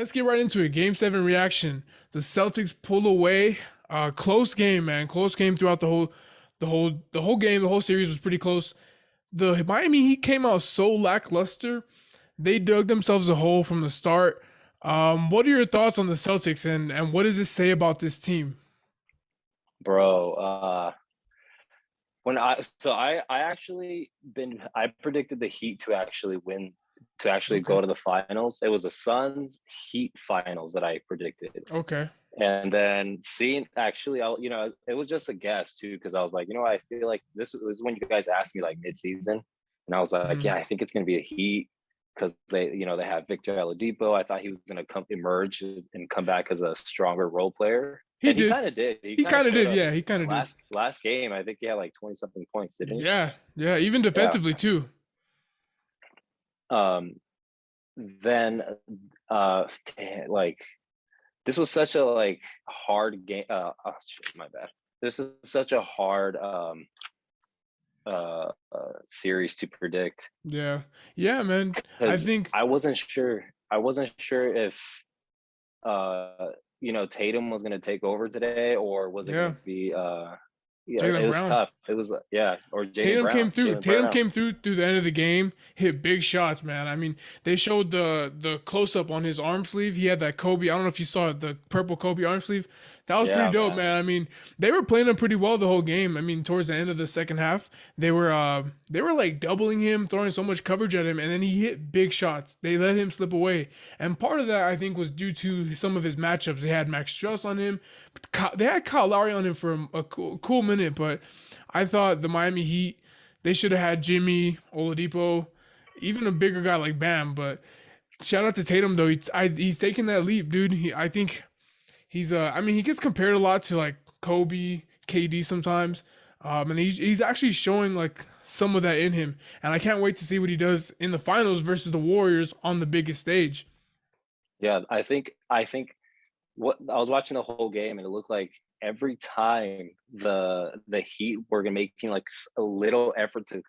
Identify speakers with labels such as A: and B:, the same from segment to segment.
A: let's get right into it. Game 7 reaction. The Celtics pull away. Close game, man. Close game throughout the whole game. The whole series was pretty close. The Miami Heat came out so lackluster. They dug themselves a hole from the start. What are your thoughts on the Celtics, and what does this say about this team?
B: Bro, when I actually I predicted the Heat to actually win, to actually
A: Okay.
B: go to the finals. It was the Suns Heat finals that I predicted.
A: Okay.
B: And then seeing actually, it was just a guess too, because I was like, I feel like this is when you guys asked me like mid-season, and I was like,
A: Mhm.
B: yeah, I think it's gonna be a Heat because they have Victor Oladipo. I thought he was gonna come emerge and come back as a stronger role player,
A: He
B: and he
A: did.
B: kind of did. He
A: He
B: kind of
A: kind of
B: showed
A: did.
B: up
A: Yeah, he kind
B: in
A: of did.
B: last game. I think he had like 20 something points, didn't he?
A: Yeah. Yeah. Even
B: Yeah.
A: defensively too.
B: Um. Then, like this was such a like hard game. Oh, shit, my bad. This is such a hard series to predict
A: Yeah. Yeah, man. I
B: because
A: think.
B: I wasn't sure. I wasn't sure if Tatum was going to take over today, or was it going
A: Yeah.
B: to be yeah, it
A: Jalen
B: was
A: Brown.
B: tough. It was yeah, or
A: Tatum came through.
B: Jalen
A: Tatum
B: Brown.
A: came through the end of the game, hit big shots, man. I mean, they showed the close up on his arm sleeve. He had that Kobe. I don't know if you saw it, the purple Kobe arm sleeve. That was pretty
B: Yeah,
A: dope,
B: man.
A: man. I mean, they were playing him pretty well the whole game. I mean, towards the end of the second half, they were like doubling him, throwing so much coverage at him, and then he hit big shots. They let him slip away, and part of that I think was due to some of his matchups. They had Max Struss on him. They had Kyle Lowry on him for a cool minute, but I thought the Miami Heat, they should have had Jimmy Oladipo, even a bigger guy like Bam. But shout out to Tatum though. He's taking that leap, dude. I think he's I mean he gets compared a lot to like Kobe, KD sometimes. And he's actually showing like some of that in him, and I can't wait to see what he does in the finals versus the Warriors on the biggest stage.
B: Yeah, I think what I was watching the whole game, and it looked like every time the Heat were making like a little effort to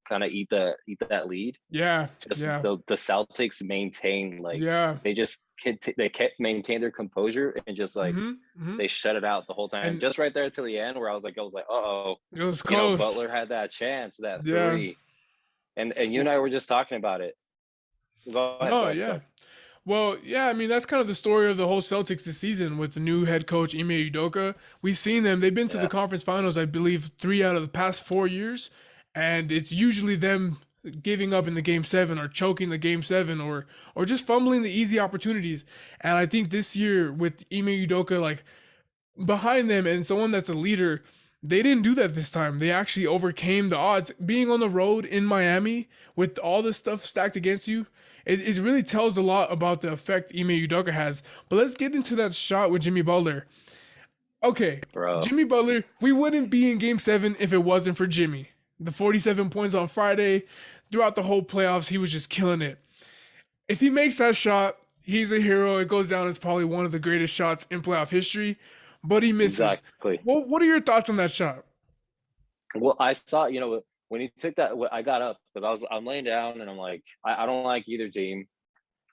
B: kind of eat that lead,
A: Yeah,
B: just
A: yeah,
B: the Celtics maintained like
A: yeah.
B: they kept maintain their composure and just like
A: Mhm, mhm.
B: they shut it out the whole time,
A: And
B: just right there till the end where I was like, uh-oh,
A: it was close.
B: Butler had that chance, that
A: Yeah.
B: three, and you and I were just talking about it. Go
A: No,
B: ahead, go
A: yeah.
B: ahead.
A: Well, yeah, I mean that's kind of the story of the whole Celtics this season with the new head coach Ime Udoka. We've seen them; they've been to the
B: Yeah,
A: conference finals, I believe, 3 out of the past 4 years, and it's usually them giving up in the game seven or choking the game seven or just fumbling the easy opportunities. And I think this year with Ime Udoka like behind them and someone that's a leader, they didn't do that this time. They actually overcame the odds. Being on the road in Miami with all this stuff stacked against you, it really tells a lot about the effect Ime Udoka has. But let's get into that shot with Jimmy Butler. Okay,
B: bro.
A: Jimmy Butler, we wouldn't be in game seven if it wasn't for Jimmy. The 47 points on Friday, throughout the whole playoffs, he was just killing it. If he makes that shot, he's a hero. It goes down as probably one of the greatest shots in playoff history, but he misses.
B: Exactly.
A: What are your thoughts on that shot?
B: Well, I saw, when he took that, I got up because I'm laying down and I'm like, I don't like either team.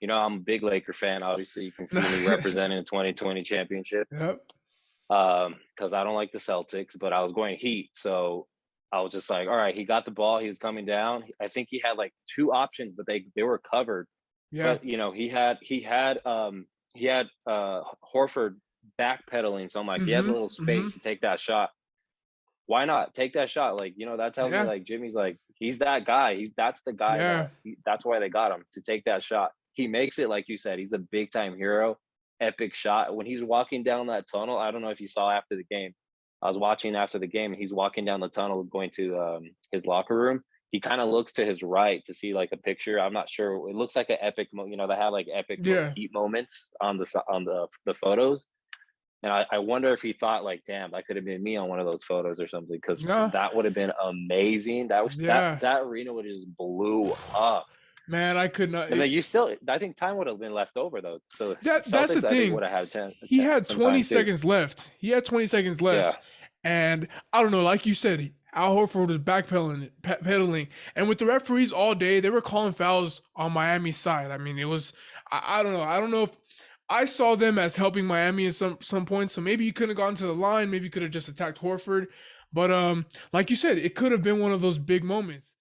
B: I'm a big Laker fan. Obviously, you can see me representing the 2020 championship.
A: Yep.
B: Because I don't like the Celtics, but I was going Heat, so I was just like, all right, he got the ball, he was coming down. I think he had like two options, but they were covered.
A: Yeah.
B: But he had Horford backpedaling, so I'm like, he has a
A: Mm-hmm.
B: little
A: Mm-hmm.
B: space to take that shot. Why not take that shot? Like, that tells me
A: Yeah.
B: like Jimmy's like he's that guy. That's the guy
A: Yeah.
B: that's why they got him to take that shot. He makes it, like you said. He's a big time hero. Epic shot when he's walking down that tunnel. I don't know if you saw after the game. I was watching after the game, and he's walking down the tunnel going to his locker room. He kind of looks to his right to see like a picture. I'm not sure. It looks like an epic. They have like epic
A: Yeah.
B: heat moments on the photos, and I wonder if he thought like, damn, that could have been me on one of those photos or something, because
A: No.
B: that would have been amazing.
A: Yeah.
B: That arena would have just blew up.
A: Man, I could not.
B: And then I think time would have been left over though. So
A: That's the
B: Celtics, I think,
A: thing.
B: would have had
A: He had
B: some
A: 20
B: time too.
A: seconds left. He had 20 seconds
B: Yeah,
A: left. And I don't know, like you said, Al Horford was backpedaling, pedaling. And with the referees all day, they were calling fouls on Miami's side. I mean, it was, I don't know. I don't know if I saw them as helping Miami at some points. So maybe you couldn't have gone to the line. Maybe you could have just attacked Horford. But like you said, it could have been one of those big moments.